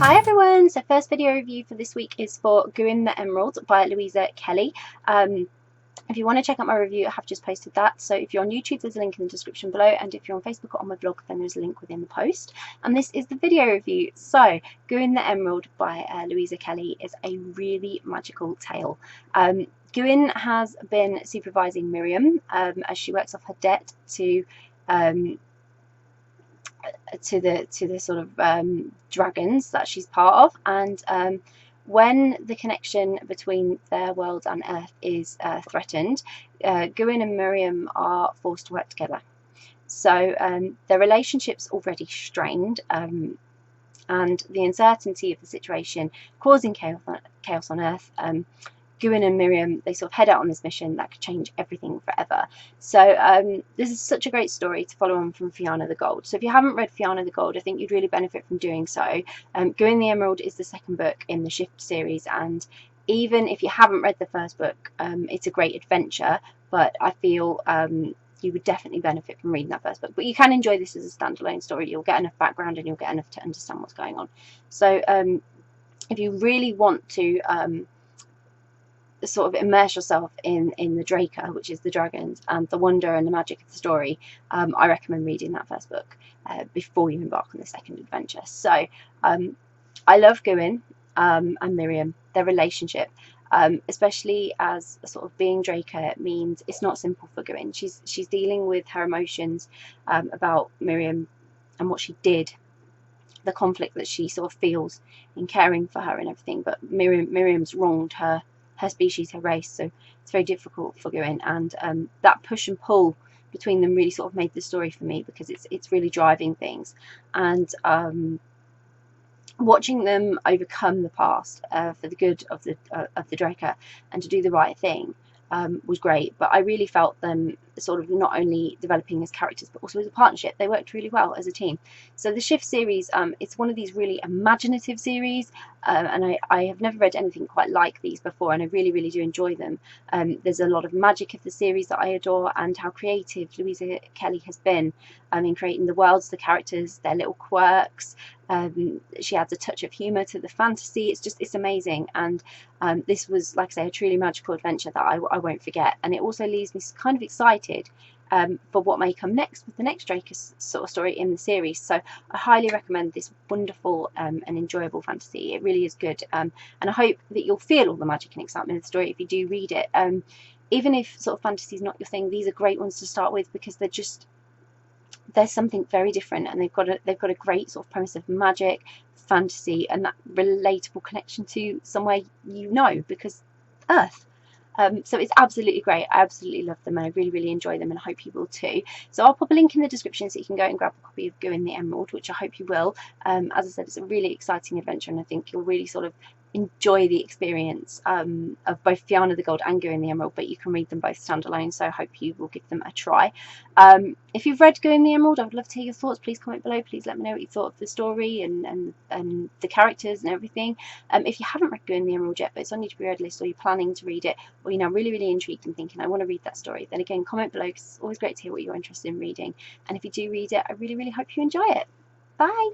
Hi everyone! So first video review for this week is for Guin the Emerald by Louisa Kelley. If you want to check out my review, I have just posted that. So if you're on YouTube, there's a link in the description below, and if you're on Facebook or on my blog, then there's a link within the post. And this is the video review. So Guin the Emerald by Louisa Kelley is a really magical tale. Guin has been supervising Miriam as she works off her debt to the sort of dragons that she's part of, and when the connection between their world and Earth is threatened, Guin and Miriam are forced to work together. So their relationship's already strained, and the uncertainty of the situation causing chaos on Earth. Guin and Miriam, they sort of head out on this mission that could change everything forever. So this is such a great story to follow on from Fianna the Gold. So if you haven't read Fianna the Gold, I think you'd really benefit from doing so. Guin the Emerald is the second book in the Shift series, and even if you haven't read the first book, it's a great adventure, but I feel you would definitely benefit from reading that first book. But you can enjoy this as a standalone story. You'll get enough background and you'll get enough to understand what's going on. So if you really want to sort of immerse yourself in the Draca, which is the dragons, and the wonder and the magic of the story, I recommend reading that first book before you embark on the second adventure. So I love Guin and Miriam, their relationship, especially as sort of being Draca means it's not simple for Guin. She's dealing with her emotions about Miriam and what she did, the conflict that she sort of feels in caring for her and everything, but Miriam's wronged her species, her race, so it's very difficult for Guin, and that push and pull between them really sort of made the story for me, because it's really driving things, and watching them overcome the past for the good of the Draca and to do the right thing was great. But I really felt them sort of not only developing as characters but also as a partnership. They worked really well as a team. So the Shift series, it's one of these really imaginative series, and I have never read anything quite like these before, and I really do enjoy them. There's a lot of magic of the series that I adore, and how creative Louisa Kelley has been in creating the worlds, the characters, their little quirks. She adds a touch of humour to the fantasy. It's amazing, and this was, like I say, a truly magical adventure that I won't forget. And it also leaves me kind of excited for what may come next with the next Draca sort of story in the series. So I highly recommend this wonderful and enjoyable fantasy. It really is good, and I hope that you'll feel all the magic and excitement of the story if you do read it. Even if sort of fantasy is not your thing, these are great ones to start with, because there's something very different, and they've got a great sort of premise of magic, fantasy, and that relatable connection to somewhere because Earth. So it's absolutely great. I absolutely love them, and I really enjoy them, and I hope you will too. So I'll pop a link in the description so you can go and grab a copy of Guin the Emerald, which I hope you will. As I said, it's a really exciting adventure, and I think you'll really sort of enjoy the experience of both Fianna the Gold and Guin the Emerald, but you can read them both standalone, so I hope you will give them a try. If you've read Guin the Emerald, I would love to hear your thoughts. Please comment below. Please let me know what you thought of the story and the characters and everything. If you haven't read Guin the Emerald yet, but it's on your to-be-read list, or you're planning to read it, or you're now really intrigued and thinking, I want to read that story, then again, comment below, because it's always great to hear what you're interested in reading. And if you do read it, I really hope you enjoy it. Bye!